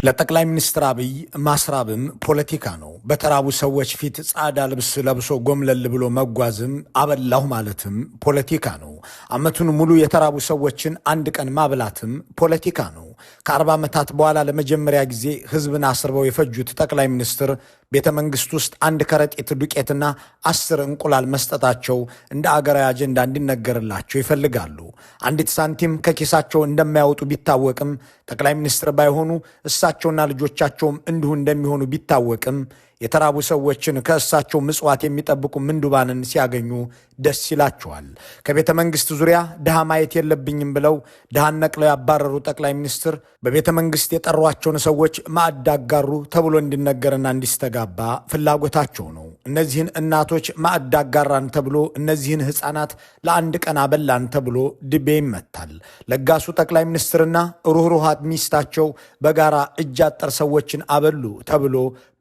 ለጠቅላይ ሚኒስትር አብይ ማስራብም ፖለቲካ ነው። በተራቡ ሰዎች ፊት ጻዳ ልብስ ለብሶ ጎምለል ብሎ መጓዝም አበላሁ ማለትም ፖለቲካ ነው። አመቱን ሙሉ የተራቡ ሰዎችን አንድ ቀን ማብላትም ፖለቲካ ነው። ከ40 ዓመታት በኋላ ለመጀመሪያ ጊዜ ህዝብን አስርበው የፈጁት ጠቅላይ ሚኒስትር ቤተ መንግስት ውስጥ አንድ ከረጢት ዱቄትና 10 እንቁላል መስጠታቸው እንደ አገራዊ አጀንዳ እንዲነገርላቸው ይፈልጋሉ። አንዲት ሳንቲም ከኪሳቸው እንደማያወጡ ቢታወቅም ጠቅላይ ሚኒስትር ባይሆኑ እሳቸውና ልጆቻቸውም እንዲሁ እንደሚሆኑ ቢታወቅም የተራቡ ሰዎችን ከእሳቸው ምጽዋት የሚጠብቁ ምንዱባንን ሲያገኙ ደስ ይላቸዋል። ከቤተ መንግስት ዙሪያ ድሃ ማየት የለብኝም ብለው ድሃን ነቅለው ያባረሩ ጠቅላይ ሚኒስትር በቤተ መንግስት የጠሯቸውን ሰዎች ማዕድ አጋሩ ተብሎ እንዲነገርና እንዲስተጋባ ፍላጎታቸው ነው። እነዚህን እናቶች ማዕድ አጋራን ተብሎ እነዚህን ህፃናት ለአንድ ቀን አበላን ተብሎ ድቤ ይመታል። ለጋሱ ጠቅላይ ሚኒስትርና ሩህሩሃት ሚስታቸው በጋራ እጅ አጠር ሰዎችን አበሉ ተብሎ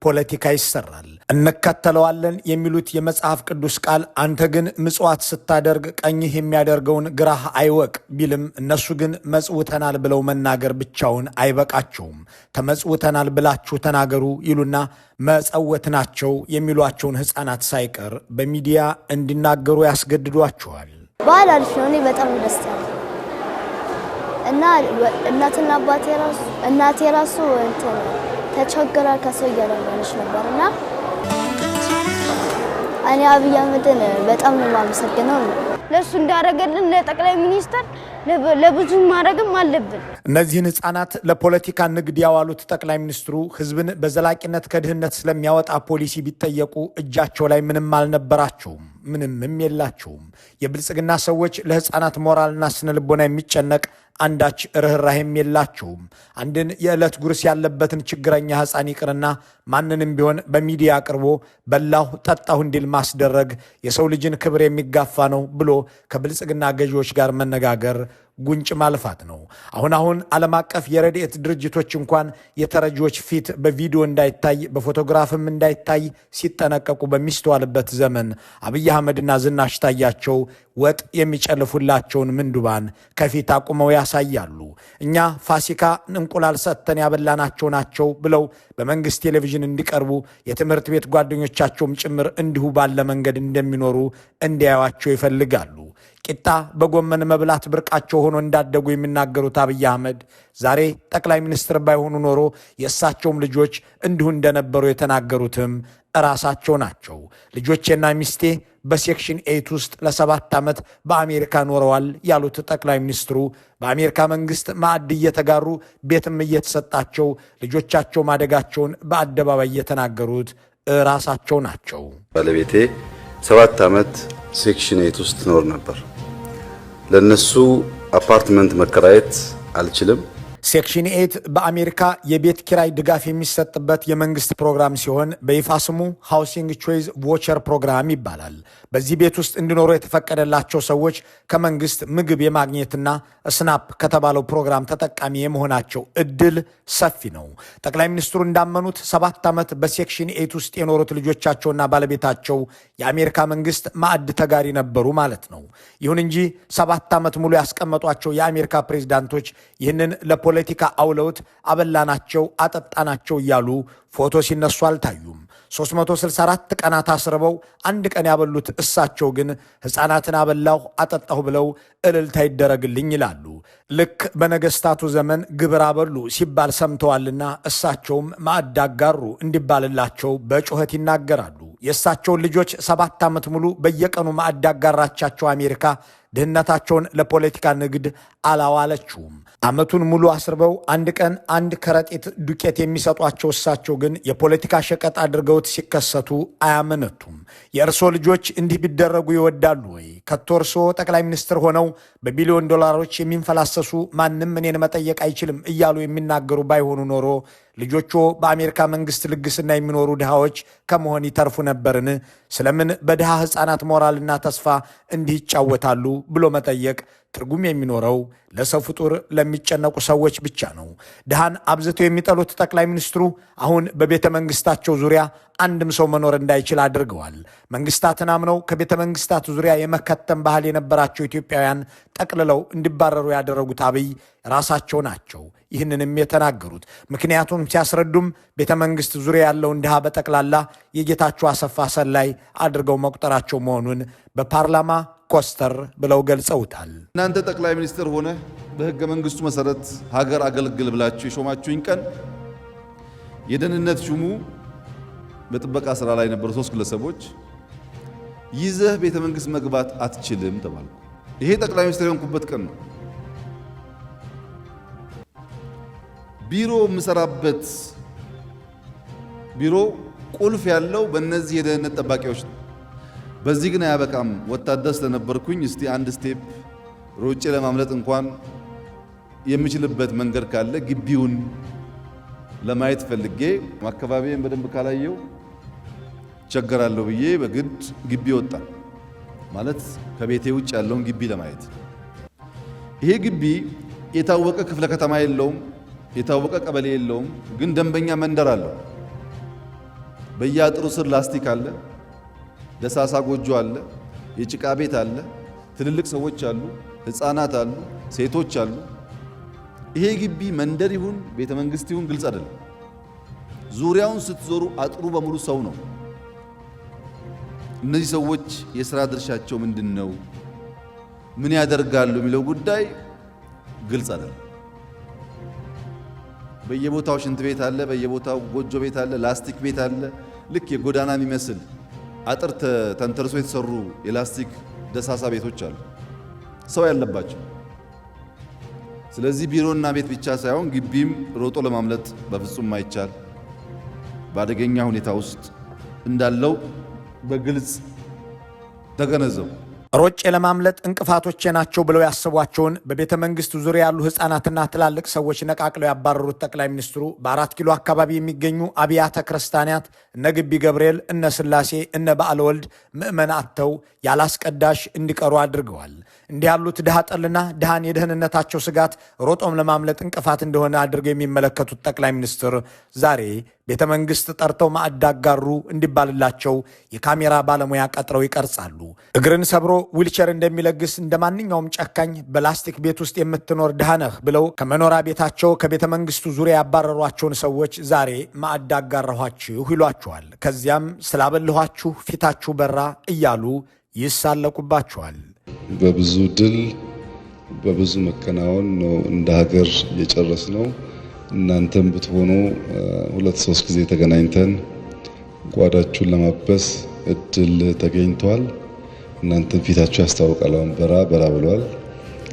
ፖለቲካ ይሰራል። እንከተለዋለን የሚሉት የመጽሐፍ ቅዱስ ቃል አንተ ግን ምጽዋት ስታደርግ ቀኝህ የሚያደርገውን ግራህ አይወቅ ቢልም እነሱ ግን መጽውተናል ብለው መናገር ብቻውን አይበቃቸውም። ተመጽውተናል ብላችሁ ተናገሩ ይሉና መጸወት ናቸው የሚሏቸውን ህፃናት ሳይቀር በሚዲያ እንዲናገሩ ያስገድዷቸዋል። በዓል አሪፍ ነው። እኔ በጣም ደስ ያለኝ እና እናትና እናቴ ራሱ ተቸግራ ከሰው እያለመነች ነበርና እኔ አብይ አህመድን በጣም ነው የማመሰግነው። ለሱ እንዳደረገልን ለጠቅላይ ሚኒስትር ለብዙ ማድረግም አለብን። እነዚህን ህፃናት ለፖለቲካ ንግድ ያዋሉት ጠቅላይ ሚኒስትሩ ህዝብን በዘላቂነት ከድህነት ስለሚያወጣ ፖሊሲ ቢጠየቁ እጃቸው ላይ ምንም አልነበራቸውም፣ ምንም የላቸውም። የብልጽግና ሰዎች ለህፃናት ሞራልና ስነልቦና የሚጨነቅ አንዳች ርህራሄም የላቸውም። አንድን የዕለት ጉርስ ያለበትን ችግረኛ ህፃን ይቅርና ማንንም ቢሆን በሚዲያ አቅርቦ በላሁ ጠጣሁ እንዲል ማስደረግ የሰው ልጅን ክብር የሚጋፋ ነው ብሎ ከብልጽግና ገዢዎች ጋር መነጋገር ጉንጭ ማልፋት ነው። አሁን ዓለም አቀፍ የረድኤት ድርጅቶች እንኳን የተረጂዎች ፊት በቪዲዮ እንዳይታይ በፎቶግራፍም እንዳይታይ ሲጠነቀቁ በሚስተዋልበት ዘመን አብይ አህመድና ዝናሽ ታያቸው ወጥ የሚጨልፉላቸውን ምንዱባን ከፊት አቁመው ያሳያሉ። እኛ ፋሲካ እንቁላል ሰጥተን ያበላናቸው ናቸው ብለው በመንግስት ቴሌቪዥን እንዲቀርቡ የትምህርት ቤት ጓደኞቻቸውም ጭምር እንዲሁ ባለ መንገድ እንደሚኖሩ እንዲያዩዋቸው ይፈልጋሉ። ቂጣ በጎመን መብላት ብርቃቸው ሆኖ እንዳደጉ የሚናገሩት አብይ አህመድ ዛሬ ጠቅላይ ሚኒስትር ባይሆኑ ኖሮ የእሳቸውም ልጆች እንዲሁ እንደነበሩ የተናገሩትም ራሳቸው ናቸው። ልጆቼና ሚስቴ በሴክሽን 8 ውስጥ ለ7 ዓመት በአሜሪካ ኖረዋል ያሉት ጠቅላይ ሚኒስትሩ በአሜሪካ መንግስት ማዕድ እየተጋሩ ቤትም እየተሰጣቸው ልጆቻቸው ማደጋቸውን በአደባባይ የተናገሩት ራሳቸው ናቸው። ባለቤቴ 7 ዓመት ሴክሽን 8 ውስጥ ኖር ነበር። ለነሱ አፓርትመንት መከራየት አልችልም። ሴክሽን 8 በአሜሪካ የቤት ኪራይ ድጋፍ የሚሰጥበት የመንግስት ፕሮግራም ሲሆን በይፋ ስሙ ሃውሲንግ ቾይስ ቮቸር ፕሮግራም ይባላል። በዚህ ቤት ውስጥ እንዲኖሩ የተፈቀደላቸው ሰዎች ከመንግስት ምግብ የማግኘትና ስናፕ ከተባለው ፕሮግራም ተጠቃሚ የመሆናቸው እድል ሰፊ ነው። ጠቅላይ ሚኒስትሩ እንዳመኑት 7 ዓመት በሴክሽን 8 ውስጥ የኖሩት ልጆቻቸውና ባለቤታቸው የአሜሪካ መንግስት ማዕድ ተጋሪ ነበሩ ማለት ነው። ይሁን እንጂ 7 ዓመት ሙሉ ያስቀመጧቸው የአሜሪካ ፕሬዝዳንቶች ይህንን ለፖለቲካ አውለውት አበላናቸው አጠጣናቸው እያሉ ፎቶ ሲነሱ አልታዩም። 364 ቀናት አስርበው አንድ ቀን ያበሉት እሳቸው ግን ሕፃናትን አበላሁ አጠጣሁ ብለው እልልታ ይደረግልኝ ይላሉ። ልክ በነገስታቱ ዘመን ግብር አበሉ ሲባል ሰምተዋልና እሳቸውም ማዕድ አጋሩ እንዲባልላቸው በጩኸት ይናገራሉ። የእሳቸውን ልጆች 7 ዓመት ሙሉ በየቀኑ ማዕድ አጋራቻቸው አሜሪካ ድህነታቸውን ለፖለቲካ ንግድ አላዋለችውም። ዓመቱን ሙሉ አስርበው አንድ ቀን አንድ ከረጢት ዱቄት የሚሰጧቸው እሳቸው ግን የፖለቲካ ሸቀጥ አድርገውት ሲከሰቱ አያመነቱም። የእርሶ ልጆች እንዲህ ቢደረጉ ይወዳሉ ወይ? ከቶ እርሶ ጠቅላይ ሚኒስትር ሆነው በቢሊዮን ዶላሮች የሚንፈላሰሱ ማንም እኔን መጠየቅ አይችልም እያሉ የሚናገሩ ባይሆኑ ኖሮ ልጆቹ በአሜሪካ መንግስት ልግስና የሚኖሩ ድሃዎች ከመሆን ይተርፉ ነበርን? ስለምን በድሃ ሕፃናት ሞራልና ተስፋ እንዲህ ይጫወታሉ ብሎ መጠየቅ ትርጉም የሚኖረው ለሰው ፍጡር ለሚጨነቁ ሰዎች ብቻ ነው። ድሃን አብዝተው የሚጠሉት ጠቅላይ ሚኒስትሩ አሁን በቤተ መንግስታቸው ዙሪያ አንድም ሰው መኖር እንዳይችል አድርገዋል። መንግስታትን አምነው ከቤተ መንግስታት ዙሪያ የመከተም ባህል የነበራቸው ኢትዮጵያውያን ጠቅልለው እንዲባረሩ ያደረጉት አብይ ራሳቸው ናቸው ይህንንም የተናገሩት። ምክንያቱም ሲያስረዱም ቤተ መንግስት ዙሪያ ያለውን ድሃ በጠቅላላ የጌታቸው አሰፋ ሰላይ አድርገው መቁጠራቸው መሆኑን በፓርላማ ኮስተር ብለው ገልጸውታል። እናንተ ጠቅላይ ሚኒስትር ሆነ በህገ መንግስቱ መሰረት ሀገር አገልግል ብላችሁ የሾማችሁኝ ቀን የደህንነት ሹሙ በጥበቃ ስራ ላይ የነበሩ 3 ግለሰቦች ይዘህ ቤተ መንግስት መግባት አትችልም ተባልኩ። ይሄ ጠቅላይ ሚኒስትር የሆንኩበት ቀን ነው። ቢሮ የምሰራበት ቢሮ ቁልፍ ያለው በእነዚህ የደህንነት ጠባቂዎች ነው። በዚህ ግን አያበቃም። ወታደር ስለነበርኩኝ እስቲ አንድ ስቴፕ ሮጬ ለማምለጥ እንኳን የምችልበት መንገድ ካለ ግቢውን ለማየት ፈልጌ አካባቢዬን በደንብ ካላየው ቸገራለሁ ብዬ በግድ ግቢ ወጣ። ማለት ከቤቴ ውጭ ያለውን ግቢ ለማየት። ይሄ ግቢ የታወቀ ክፍለ ከተማ የለውም፣ የታወቀ ቀበሌ የለውም፣ ግን ደንበኛ መንደር አለው። በየአጥሩ ስር ላስቲክ አለ፣ ደሳሳ ጎጆ አለ፣ የጭቃ ቤት አለ፣ ትልልቅ ሰዎች አሉ፣ ህፃናት አሉ፣ ሴቶች አሉ። ይሄ ግቢ መንደር ይሁን ቤተ መንግስት ይሁን ግልጽ አይደለም። ዙሪያውን ስትዞሩ አጥሩ በሙሉ ሰው ነው። እነዚህ ሰዎች የሥራ ድርሻቸው ምንድነው? ምን ያደርጋሉ የሚለው ጉዳይ ግልጽ አይደለም። በየቦታው ሽንት ቤት አለ፣ በየቦታው ጎጆ ቤት አለ፣ ላስቲክ ቤት አለ። ልክ የጎዳና የሚመስል አጥር ተንተርሶ የተሰሩ የላስቲክ ደሳሳ ቤቶች አሉ፣ ሰው ያለባቸው። ስለዚህ ቢሮና ቤት ብቻ ሳይሆን ግቢም ሮጦ ለማምለጥ በፍጹም ማይቻል በአደገኛ ሁኔታ ውስጥ እንዳለው በግልጽ ተገነዘቡ። ሮጬ ለማምለጥ እንቅፋቶቼ ናቸው ብለው ያስቧቸውን በቤተ መንግስት ዙሪያ ያሉ ህፃናትና ትላልቅ ሰዎች ነቃቅለው ያባረሩት ጠቅላይ ሚኒስትሩ በ4 ኪሎ አካባቢ የሚገኙ አብያተ ክርስቲያናት እነ ግቢ ገብርኤል፣ እነ ስላሴ፣ እነ በዓለ ወልድ ምእመን አጥተው ያላስቀዳሽ እንዲቀሩ አድርገዋል። እንዲህ ያሉት ድሃ ጠልና ድሃን የደህንነታቸው ስጋት ሮጦም ለማምለጥ እንቅፋት እንደሆነ አድርገው የሚመለከቱት ጠቅላይ ሚኒስትር ዛሬ ቤተ መንግስት ጠርተው ማዕድ አጋሩ እንዲባልላቸው የካሜራ ባለሙያ ቀጥረው ይቀርጻሉ። እግርን ሰብሮ ዊልቸር እንደሚለግስ እንደ ማንኛውም ጨካኝ በላስቲክ ቤት ውስጥ የምትኖር ድሃ ነህ ብለው ከመኖሪያ ቤታቸው ከቤተ መንግስቱ ዙሪያ ያባረሯቸውን ሰዎች ዛሬ ማዕድ አጋራኋችሁ ይሏቸዋል። ከዚያም ስላበልኋችሁ ፊታችሁ በራ እያሉ ይሳለቁባቸዋል። በብዙ ድል በብዙ መከናወን ነው እንደ ሀገር የጨረስ ነው። እናንተም ብትሆኑ 2-3 ጊዜ ተገናኝተን ጓዳችሁን ለማበስ እድል ተገኝቷል። እናንተም ፊታችሁ ያስታውቃል። በራ ብሏል።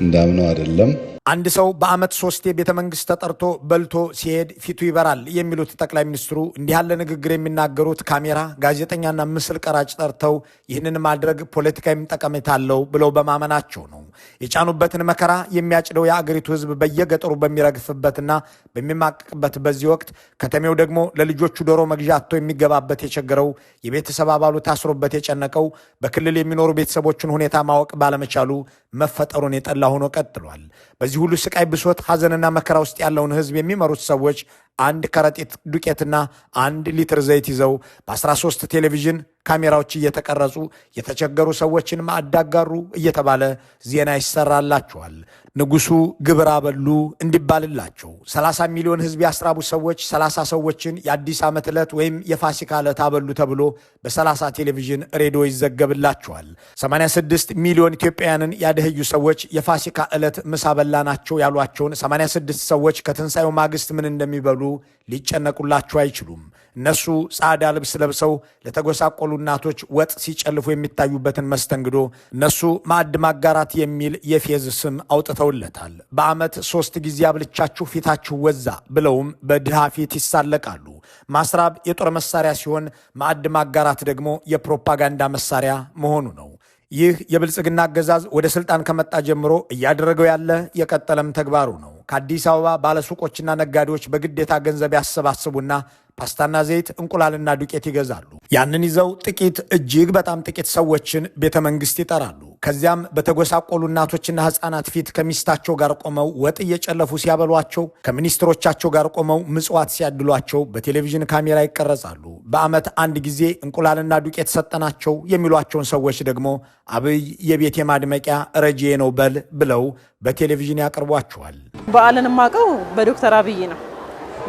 እንዳምነው አይደለም። አንድ ሰው በዓመት 3 ቤተ መንግስት ተጠርቶ በልቶ ሲሄድ ፊቱ ይበራል የሚሉት ጠቅላይ ሚኒስትሩ እንዲህ ያለ ንግግር የሚናገሩት ካሜራ፣ ጋዜጠኛና ምስል ቀራጭ ጠርተው ይህንን ማድረግ ፖለቲካዊ ጠቀሜታ አለው ብለው በማመናቸው ነው። የጫኑበትን መከራ የሚያጭደው የአገሪቱ ሕዝብ በየገጠሩ በሚረግፍበትና በሚማቅቅበት በዚህ ወቅት ከተሜው ደግሞ ለልጆቹ ዶሮ መግዣ አጥቶ የሚገባበት የቸገረው፣ የቤተሰብ አባሉ ታስሮበት የጨነቀው፣ በክልል የሚኖሩ ቤተሰቦችን ሁኔታ ማወቅ ባለመቻሉ መፈጠሩን የጠላ ሆኖ ቀጥሏል። በዚህ ሁሉ ስቃይ፣ ብሶት፣ ሐዘንና መከራ ውስጥ ያለውን ህዝብ የሚመሩት ሰዎች 1 ከረጢት ዱቄትና 1 ሊትር ዘይት ይዘው በ13 ቴሌቪዥን ካሜራዎች እየተቀረጹ የተቸገሩ ሰዎችን ማዕድ አጋሩ እየተባለ ዜና ይሰራላቸዋል። ንጉሱ ግብር አበሉ እንዲባልላቸው 30 ሚሊዮን ህዝብ ያስራቡ ሰዎች 30 ሰዎችን የአዲስ ዓመት ዕለት ወይም የፋሲካ ዕለት አበሉ ተብሎ በ30 ቴሌቪዥን ሬዲዮ ይዘገብላቸዋል። 86 ሚሊዮን ኢትዮጵያውያንን ያደህዩ ሰዎች የፋሲካ ዕለት ምሳ በላናቸው ያሏቸውን 86 ሰዎች ከትንሣኤው ማግስት ምን እንደሚበሉ ሊጨነቁላቸው አይችሉም። እነሱ ጻዕዳ ልብስ ለብሰው ለተጎሳቆሉ እናቶች ወጥ ሲጨልፉ የሚታዩበትን መስተንግዶ እነሱ ማዕድ ማጋራት የሚል የፌዝ ስም አውጥተውለታል። በዓመት 3 ጊዜ አብልቻችሁ ፊታችሁ ወዛ ብለውም በድሃ ፊት ይሳለቃሉ። ማስራብ የጦር መሳሪያ ሲሆን ማዕድ ማጋራት ደግሞ የፕሮፓጋንዳ መሳሪያ መሆኑ ነው። ይህ የብልጽግና አገዛዝ ወደ ስልጣን ከመጣ ጀምሮ እያደረገው ያለ የቀጠለም ተግባሩ ነው። ከአዲስ አበባ ባለሱቆችና ነጋዴዎች በግዴታ ገንዘብ ያሰባስቡና ፓስታና ዘይት፣ እንቁላልና ዱቄት ይገዛሉ። ያንን ይዘው ጥቂት እጅግ በጣም ጥቂት ሰዎችን ቤተ መንግስት ይጠራሉ። ከዚያም በተጎሳቆሉ እናቶችና ህፃናት ፊት ከሚስታቸው ጋር ቆመው ወጥ እየጨለፉ ሲያበሏቸው፣ ከሚኒስትሮቻቸው ጋር ቆመው ምጽዋት ሲያድሏቸው በቴሌቪዥን ካሜራ ይቀረጻሉ። በዓመት አንድ ጊዜ እንቁላልና ዱቄት ሰጠናቸው የሚሏቸውን ሰዎች ደግሞ አብይ የቤት የማድመቂያ ረጄ ነው በል ብለው በቴሌቪዥን ያቀርቧቸዋል። በዓልን ማቀው በዶክተር አብይ ነው።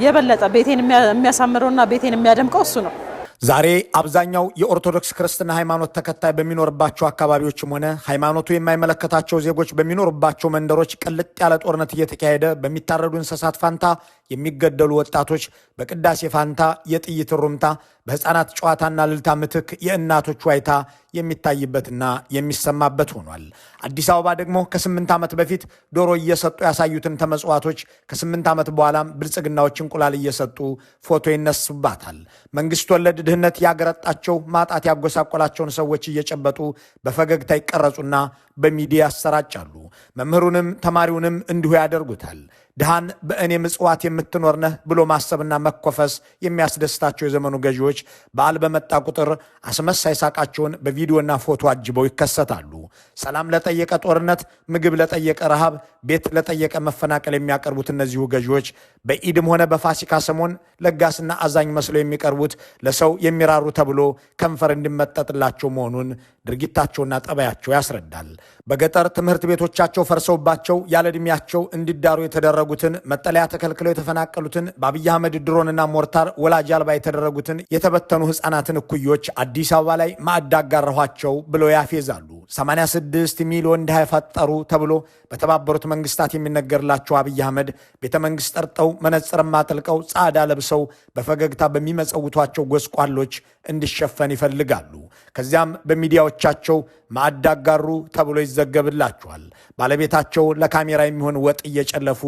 የበለጠ ቤቴን የሚያሳምረውና ቤቴን የሚያደምቀው እሱ ነው። ዛሬ አብዛኛው የኦርቶዶክስ ክርስትና ሃይማኖት ተከታይ በሚኖርባቸው አካባቢዎችም ሆነ ሃይማኖቱ የማይመለከታቸው ዜጎች በሚኖርባቸው መንደሮች ቅልጥ ያለ ጦርነት እየተካሄደ በሚታረዱ እንስሳት ፋንታ የሚገደሉ ወጣቶች፣ በቅዳሴ ፋንታ የጥይት ሩምታ፣ በህፃናት ጨዋታና ልልታ ምትክ የእናቶች ዋይታ የሚታይበትና የሚሰማበት ሆኗል። አዲስ አበባ ደግሞ ከ8 ዓመት በፊት ዶሮ እየሰጡ ያሳዩትን ተመጽዋቶች ከ8 ዓመት በኋላም ብልጽግናዎች እንቁላል እየሰጡ ፎቶ ይነሱባታል። መንግስት ወለድ ድህነት ያገረጣቸው ማጣት ያጎሳቆላቸውን ሰዎች እየጨበጡ በፈገግታ ይቀረጹና በሚዲያ ያሰራጫሉ። መምህሩንም ተማሪውንም እንዲሁ ያደርጉታል። ድሃን በእኔ ምጽዋት የምትኖር ነህ ብሎ ማሰብና መኮፈስ የሚያስደስታቸው የዘመኑ ገዢዎች በዓል በመጣ ቁጥር አስመሳይ ሳቃቸውን በቪዲዮና ፎቶ አጅበው ይከሰታሉ። ሰላም ለጠየቀ ጦርነት፣ ምግብ ለጠየቀ ረሃብ፣ ቤት ለጠየቀ መፈናቀል የሚያቀርቡት እነዚሁ ገዢዎች በኢድም ሆነ በፋሲካ ሰሞን ለጋስና አዛኝ መስለው የሚቀርቡት ለሰው የሚራሩ ተብሎ ከንፈር እንዲመጠጥላቸው መሆኑን ድርጊታቸውና ጠባያቸው ያስረዳል። በገጠር ትምህርት ቤቶቻቸው ፈርሰውባቸው ያለ ዕድሜያቸው እንዲዳሩ የተደረጉትን፣ መጠለያ ተከልክለው የተፈናቀሉትን፣ በአብይ አህመድ ድሮንና ሞርታር ወላጅ አልባ የተደረጉትን የተበተኑ ህፃናትን እኩዮች አዲስ አበባ ላይ ማዕድ አጋራኋቸው ብለው ያፌዛሉ። 86 ሚሊዮን ድሃ ፈጠሩ ተብሎ በተባበሩት መንግስታት የሚነገርላቸው አብይ አህመድ ቤተ መንግስት ጠርጠው መነጽርማ ጥልቀው ጻዕዳ ለብሰው በፈገግታ በሚመጸውቷቸው ጎስቋሎች እንዲሸፈን ይፈልጋሉ። ከዚያም በሚዲያዎቻቸው ማዕድ አጋሩ ተብሎ ይዘገብላቸዋል። ባለቤታቸው ለካሜራ የሚሆን ወጥ እየጨለፉ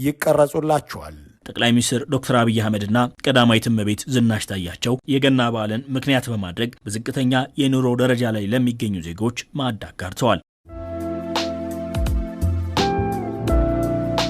ይቀረጹላቸዋል። ጠቅላይ ሚኒስትር ዶክተር አብይ አህመድና ቀዳማዊት እመቤት ዝናሽ ታያቸው የገና በዓልን ምክንያት በማድረግ በዝቅተኛ የኑሮ ደረጃ ላይ ለሚገኙ ዜጎች ማዕድ አጋርተዋል።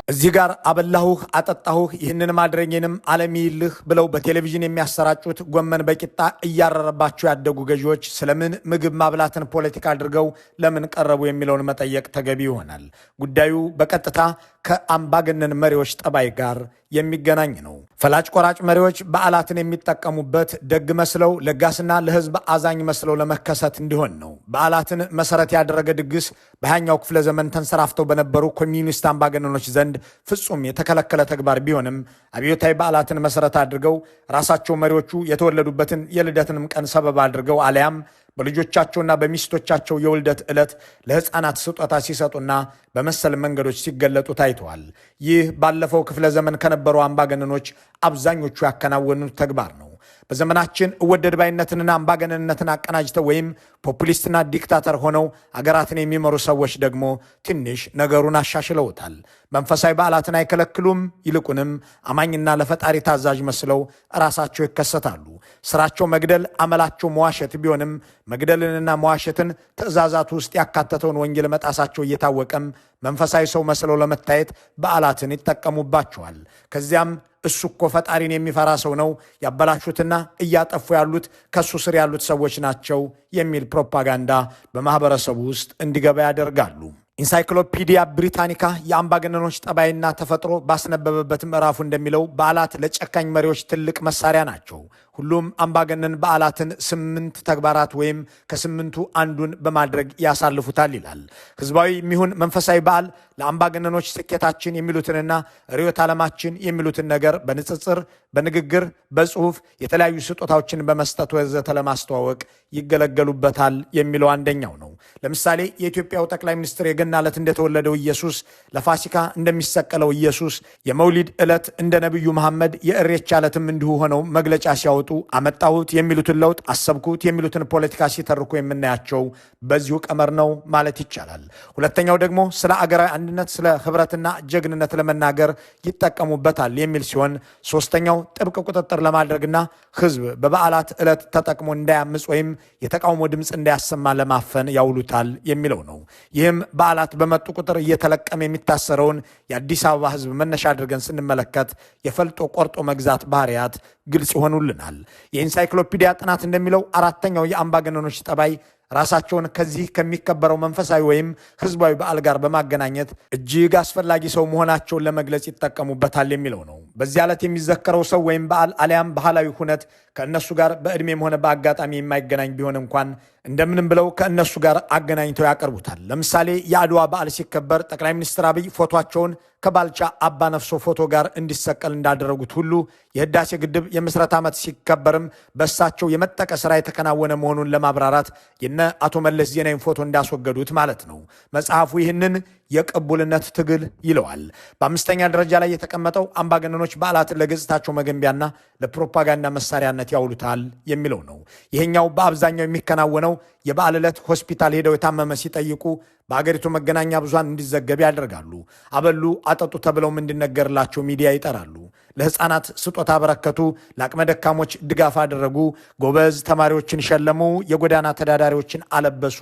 እዚህ ጋር አበላሁህ አጠጣሁህ ይህንን ማድረጌንም ዓለም ይልህ ብለው በቴሌቪዥን የሚያሰራጩት ጎመን በቂጣ እያረረባቸው ያደጉ ገዢዎች ስለምን ምግብ ማብላትን ፖለቲካ አድርገው ለምን ቀረቡ የሚለውን መጠየቅ ተገቢ ይሆናል። ጉዳዩ በቀጥታ ከአምባገነን መሪዎች ጠባይ ጋር የሚገናኝ ነው። ፈላጭ ቆራጭ መሪዎች በዓላትን የሚጠቀሙበት ደግ መስለው ለጋስና ለሕዝብ አዛኝ መስለው ለመከሰት እንዲሆን ነው። በዓላትን መሰረት ያደረገ ድግስ በሃያኛው ክፍለ ዘመን ተንሰራፍተው በነበሩ ኮሚኒስት አምባገነኖች ዘንድ ፍጹም የተከለከለ ተግባር ቢሆንም አብዮታዊ በዓላትን መሰረት አድርገው ራሳቸው መሪዎቹ የተወለዱበትን የልደትንም ቀን ሰበብ አድርገው አለያም በልጆቻቸውና በሚስቶቻቸው የውልደት ዕለት ለሕፃናት ስጦታ ሲሰጡና በመሰል መንገዶች ሲገለጡ ታይተዋል። ይህ ባለፈው ክፍለ ዘመን ከነበሩ አምባገነኖች አብዛኞቹ ያከናወኑት ተግባር ነው። በዘመናችን እወደድ ባይነትንና አምባገነንነትን አቀናጅተው ወይም ፖፑሊስትና ዲክታተር ሆነው አገራትን የሚመሩ ሰዎች ደግሞ ትንሽ ነገሩን አሻሽለውታል። መንፈሳዊ በዓላትን አይከለክሉም። ይልቁንም አማኝና ለፈጣሪ ታዛዥ መስለው ራሳቸው ይከሰታሉ። ስራቸው መግደል፣ አመላቸው መዋሸት ቢሆንም መግደልንና መዋሸትን ትእዛዛት ውስጥ ያካተተውን ወንጌል መጣሳቸው እየታወቀም መንፈሳዊ ሰው መስለው ለመታየት በዓላትን ይጠቀሙባቸዋል። ከዚያም እሱ እኮ ፈጣሪን የሚፈራ ሰው ነው፣ ያበላሹትና እያጠፉ ያሉት ከሱ ስር ያሉት ሰዎች ናቸው የሚል ፕሮፓጋንዳ በማህበረሰቡ ውስጥ እንዲገባ ያደርጋሉ። ኢንሳይክሎፒዲያ ብሪታኒካ የአምባገነኖች ጠባይና ተፈጥሮ ባስነበበበት ምዕራፉ እንደሚለው በዓላት ለጨካኝ መሪዎች ትልቅ መሳሪያ ናቸው። ሁሉም አምባገነን በዓላትን 8 ተግባራት ወይም ከ8ቱ አንዱን በማድረግ ያሳልፉታል ይላል። ህዝባዊ የሚሆን መንፈሳዊ በዓል ለአምባገነኖች ስኬታችን የሚሉትንና ርዕዮተ ዓለማችን የሚሉትን ነገር በንጽጽር፣ በንግግር፣ በጽሁፍ የተለያዩ ስጦታዎችን በመስጠት ወዘተ ለማስተዋወቅ ይገለገሉበታል የሚለው አንደኛው ነው። ለምሳሌ የኢትዮጵያው ጠቅላይ ሚኒስትር የገና ዕለት እንደተወለደው ኢየሱስ፣ ለፋሲካ እንደሚሰቀለው ኢየሱስ፣ የመውሊድ ዕለት እንደ ነቢዩ መሐመድ፣ የእሬቻ ዕለትም እንዲሁ ሆነው መግለጫ ሲያወጡ አመጣሁት የሚሉትን ለውጥ፣ አሰብኩት የሚሉትን ፖለቲካ ሲተርኩ የምናያቸው በዚሁ ቀመር ነው ማለት ይቻላል። ሁለተኛው ደግሞ ስለ አገራዊ አንድነት፣ ስለ ህብረትና ጀግንነት ለመናገር ይጠቀሙበታል የሚል ሲሆን ሶስተኛው ጥብቅ ቁጥጥር ለማድረግና ህዝብ በበዓላት ዕለት ተጠቅሞ እንዳያምጽ ወይም የተቃውሞ ድምፅ እንዳያሰማ ለማፈን ያውሉታል የሚለው ነው። ይህም በዓላት በመጡ ቁጥር እየተለቀመ የሚታሰረውን የአዲስ አበባ ህዝብ መነሻ አድርገን ስንመለከት የፈልጦ ቆርጦ መግዛት ባህሪያት ግልጽ ይሆኑልናል። የኢንሳይክሎፒዲያ ጥናት እንደሚለው አራተኛው የአምባገነኖች ጠባይ ራሳቸውን ከዚህ ከሚከበረው መንፈሳዊ ወይም ህዝባዊ በዓል ጋር በማገናኘት እጅግ አስፈላጊ ሰው መሆናቸውን ለመግለጽ ይጠቀሙበታል የሚለው ነው። በዚህ ዕለት የሚዘከረው ሰው ወይም በዓል አሊያም ባህላዊ ሁነት ከእነሱ ጋር በዕድሜም ሆነ በአጋጣሚ የማይገናኝ ቢሆን እንኳን እንደምንም ብለው ከእነሱ ጋር አገናኝተው ያቀርቡታል። ለምሳሌ የአድዋ በዓል ሲከበር ጠቅላይ ሚኒስትር አብይ ፎቶቸውን ከባልቻ አባ ነፍሶ ፎቶ ጋር እንዲሰቀል እንዳደረጉት ሁሉ የህዳሴ ግድብ የምስረት ዓመት ሲከበርም በእሳቸው የመጠቀ ስራ የተከናወነ መሆኑን ለማብራራት የነ አቶ መለስ ዜናዊን ፎቶ እንዳስወገዱት ማለት ነው። መጽሐፉ ይህንን የቅቡልነት ትግል ይለዋል። በአምስተኛ ደረጃ ላይ የተቀመጠው አምባገነኖች በዓላትን ለገጽታቸው መገንቢያና ለፕሮፓጋንዳ መሳሪያነት ያውሉታል የሚለው ነው። ይሄኛው በአብዛኛው የሚከናወነው የበዓል ዕለት ሆስፒታል ሄደው የታመመ ሲጠይቁ በአገሪቱ መገናኛ ብዙሃን እንዲዘገብ ያደርጋሉ። አበሉ አጠጡ ተብለውም እንዲነገርላቸው ሚዲያ ይጠራሉ። ለህፃናት ስጦታ አበረከቱ፣ ለአቅመ ደካሞች ድጋፍ አደረጉ፣ ጎበዝ ተማሪዎችን ሸለሙ፣ የጎዳና ተዳዳሪዎችን አለበሱ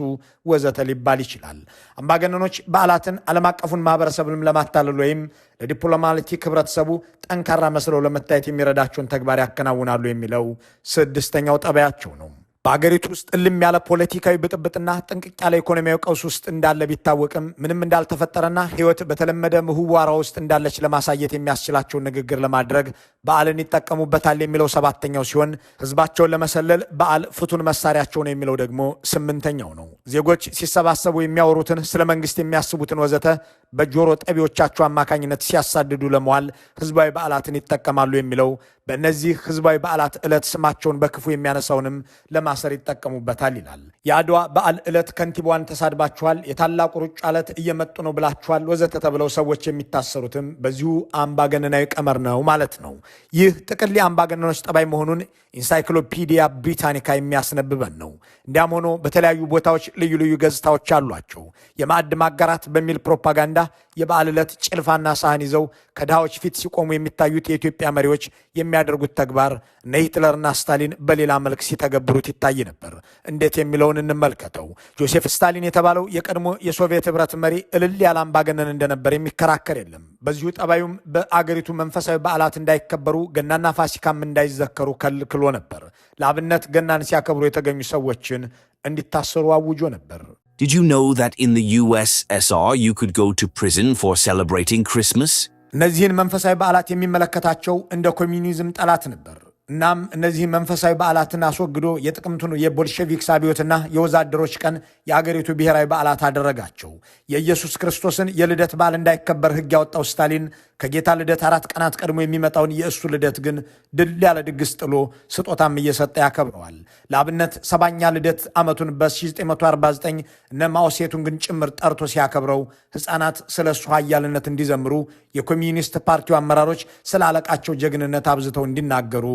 ወዘተ ሊባል ይችላል። አምባገነኖች በዓላትን ዓለም አቀፉን ማህበረሰብንም ለማታለል ወይም ለዲፕሎማቲክ ህብረተሰቡ ጠንካራ መስለው ለመታየት የሚረዳቸውን ተግባር ያከናውናሉ የሚለው ስድስተኛው ጠባያቸው ነው። በአገሪቱ ውስጥ እልም ያለ ፖለቲካዊ ብጥብጥና ጥንቅቅ ያለ ኢኮኖሚያዊ ቀውስ ውስጥ እንዳለ ቢታወቅም ምንም እንዳልተፈጠረና ህይወት በተለመደ ምህዋራ ውስጥ እንዳለች ለማሳየት የሚያስችላቸውን ንግግር ለማድረግ በዓልን ይጠቀሙበታል የሚለው ሰባተኛው ሲሆን ህዝባቸውን ለመሰለል በዓል ፍቱን መሳሪያቸው ነው የሚለው ደግሞ ስምንተኛው ነው። ዜጎች ሲሰባሰቡ የሚያወሩትን ስለ መንግስት የሚያስቡትን ወዘተ በጆሮ ጠቢዎቻቸው አማካኝነት ሲያሳድዱ ለመዋል ህዝባዊ በዓላትን ይጠቀማሉ የሚለው በእነዚህ ህዝባዊ በዓላት ዕለት ስማቸውን በክፉ የሚያነሳውንም ለማሰር ይጠቀሙበታል ይላል። የአድዋ በዓል ዕለት ከንቲባዋን ተሳድባችኋል፣ የታላቁ ሩጫ ዕለት እየመጡ ነው ብላችኋል ወዘተ ተብለው ሰዎች የሚታሰሩትም በዚሁ አምባገነናዊ ቀመር ነው ማለት ነው። ይህ ጥቅል የአምባገነኖች ጠባይ መሆኑን ኢንሳይክሎፒዲያ ብሪታኒካ የሚያስነብበን ነው። እንዲያም ሆኖ በተለያዩ ቦታዎች ልዩ ልዩ ገጽታዎች አሏቸው። የማዕድ ማጋራት በሚል ፕሮፓጋንዳ የበዓል ዕለት ጭልፋና ሳህን ይዘው ከድሃዎች ፊት ሲቆሙ የሚታዩት የኢትዮጵያ መሪዎች የሚያደርጉት ተግባር እነ ሂትለርና ስታሊን በሌላ መልክ ሲተገብሩት ይታይ ነበር። እንዴት የሚለውን እንመልከተው። ጆሴፍ ስታሊን የተባለው የቀድሞ የሶቪየት ህብረት መሪ እልል ያለ አምባገነን እንደነበር የሚከራከር የለም። በዚሁ ጠባዩም በአገሪቱ መንፈሳዊ በዓላት እንዳይከበሩ ገናና ፋሲካም እንዳይዘከሩ ከልክሎ ነበር። ለአብነት ገናን ሲያከብሩ የተገኙ ሰዎችን እንዲታሰሩ አውጆ ነበር። Did you know that in the USSR you could go to prison for celebrating Christmas? እነዚህን መንፈሳዊ በዓላት የሚመለከታቸው እንደ ኮሚኒዝም ጠላት ነበር። እናም እነዚህ መንፈሳዊ በዓላትን አስወግዶ የጥቅምቱን የቦልሸቪክስ አብዮትና የወዛደሮች ቀን የአገሪቱ ብሔራዊ በዓላት አደረጋቸው። የኢየሱስ ክርስቶስን የልደት በዓል እንዳይከበር ሕግ ያወጣው ስታሊን ከጌታ ልደት 4 ቀናት ቀድሞ የሚመጣውን የእሱ ልደት ግን ድል ያለ ድግስ ጥሎ ስጦታም እየሰጠ ያከብረዋል። ለአብነት 7ኛ ልደት ዓመቱን በ1949 እነ ማኦሴቱንግን ጭምር ጠርቶ ሲያከብረው ሕፃናት ስለ እሱ ኃያልነት እንዲዘምሩ፣ የኮሚኒስት ፓርቲው አመራሮች ስለ አለቃቸው ጀግንነት አብዝተው እንዲናገሩ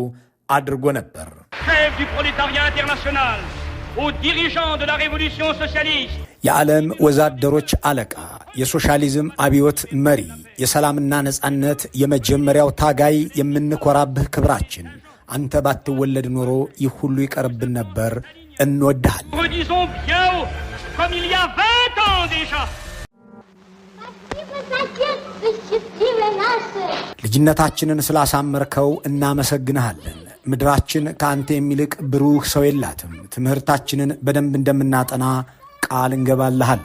አድርጎ ነበር። የዓለም ወዛደሮች አለቃ፣ የሶሻሊዝም አብዮት መሪ፣ የሰላምና ነጻነት የመጀመሪያው ታጋይ፣ የምንኮራብህ ክብራችን፣ አንተ ባትወለድ ኖሮ ይህ ሁሉ ይቀርብን ነበር። እንወድሃል። ልጅነታችንን ስላሳመርከው እናመሰግንሃለን። ምድራችን ከአንተ የሚልቅ ብሩህ ሰው የላትም። ትምህርታችንን በደንብ እንደምናጠና ቃል እንገባልሃል።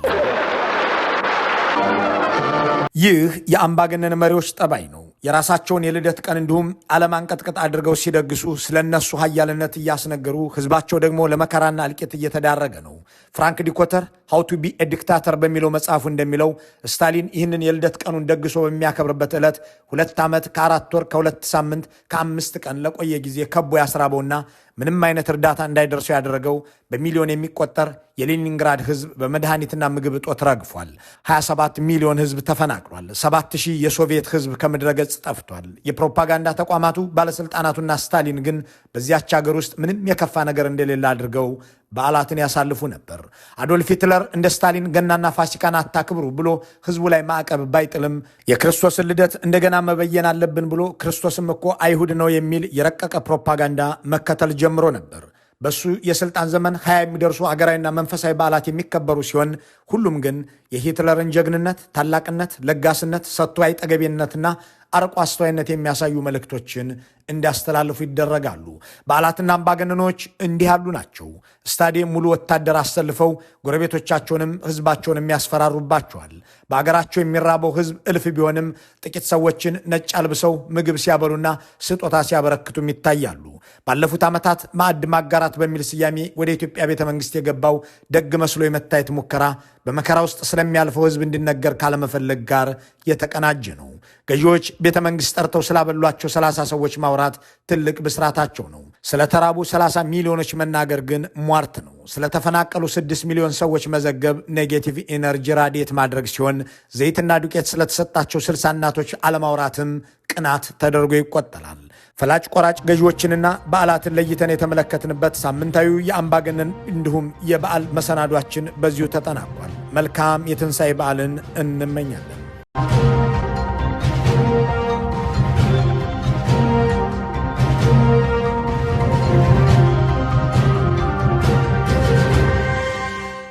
ይህ የአምባገነን መሪዎች ጠባይ ነው። የራሳቸውን የልደት ቀን እንዲሁም ዓለም አንቀጥቅጥ አድርገው ሲደግሱ ስለ እነሱ ኃያልነት እያስነገሩ ህዝባቸው ደግሞ ለመከራና እልቂት እየተዳረገ ነው። ፍራንክ ዲኮተር ሃው ቱ ቢ ኤ ዲክታተር በሚለው መጽሐፉ እንደሚለው ስታሊን ይህንን የልደት ቀኑን ደግሶ በሚያከብርበት ዕለት 2 ዓመት ከ4 ወር ከ2 ሳምንት ከ5 ቀን ለቆየ ጊዜ ከቦ ያስራበውና ምንም አይነት እርዳታ እንዳይደርሱ ያደረገው በሚሊዮን የሚቆጠር የሌኒንግራድ ህዝብ በመድኃኒትና ምግብ እጦት ረግፏል። 27 ሚሊዮን ህዝብ ተፈናቅሏል። 7000 የሶቪየት ህዝብ ከምድረ ገጽ ጠፍቷል። የፕሮፓጋንዳ ተቋማቱ ባለስልጣናቱና ስታሊን ግን በዚያች ሀገር ውስጥ ምንም የከፋ ነገር እንደሌለ አድርገው በዓላትን ያሳልፉ ነበር። አዶልፍ ሂትለር እንደ ስታሊን ገናና ፋሲካን አታክብሩ ብሎ ህዝቡ ላይ ማዕቀብ ባይጥልም የክርስቶስን ልደት እንደገና መበየን አለብን ብሎ ክርስቶስም እኮ አይሁድ ነው የሚል የረቀቀ ፕሮፓጋንዳ መከተል ጀምሮ ነበር። በሱ የስልጣን ዘመን 20 የሚደርሱ ሀገራዊና መንፈሳዊ በዓላት የሚከበሩ ሲሆን ሁሉም ግን የሂትለርን ጀግንነት፣ ታላቅነት፣ ለጋስነት፣ ሰጥቶ አይጠገቤነትና አርቆ አስተዋይነት የሚያሳዩ መልእክቶችን እንዲያስተላልፉ ይደረጋሉ። በዓላትና አምባገነኖች እንዲህ ያሉ ናቸው። ስታዲየም ሙሉ ወታደር አሰልፈው ጎረቤቶቻቸውንም ህዝባቸውንም ያስፈራሩባቸዋል። በአገራቸው የሚራበው ህዝብ እልፍ ቢሆንም ጥቂት ሰዎችን ነጭ አልብሰው ምግብ ሲያበሉና ስጦታ ሲያበረክቱም ይታያሉ። ባለፉት ዓመታት ማዕድ ማጋራት በሚል ስያሜ ወደ ኢትዮጵያ ቤተ መንግስት የገባው ደግ መስሎ የመታየት ሙከራ በመከራ ውስጥ ስለሚያልፈው ህዝብ እንዲነገር ካለመፈለግ ጋር የተቀናጀ ነው። ገዢዎች ቤተ መንግስት ጠርተው ስላበሏቸው 30 ሰዎች ማውራት ትልቅ ብስራታቸው ነው። ስለተራቡ 30 ሚሊዮኖች መናገር ግን ሟርት ነው። ስለተፈናቀሉ 6 ሚሊዮን ሰዎች መዘገብ ኔጌቲቭ ኢነርጂ ራዲየት ማድረግ ሲሆን ዘይትና ዱቄት ስለተሰጣቸው 60 እናቶች አለማውራትም ቅናት ተደርጎ ይቆጠራል። ፈላጭ ቆራጭ ገዢዎችንና በዓላትን ለይተን የተመለከትንበት ሳምንታዊ የአምባገነን እንዲሁም የበዓል መሰናዷችን በዚሁ ተጠናቋል። መልካም የትንሣኤ በዓልን እንመኛለን።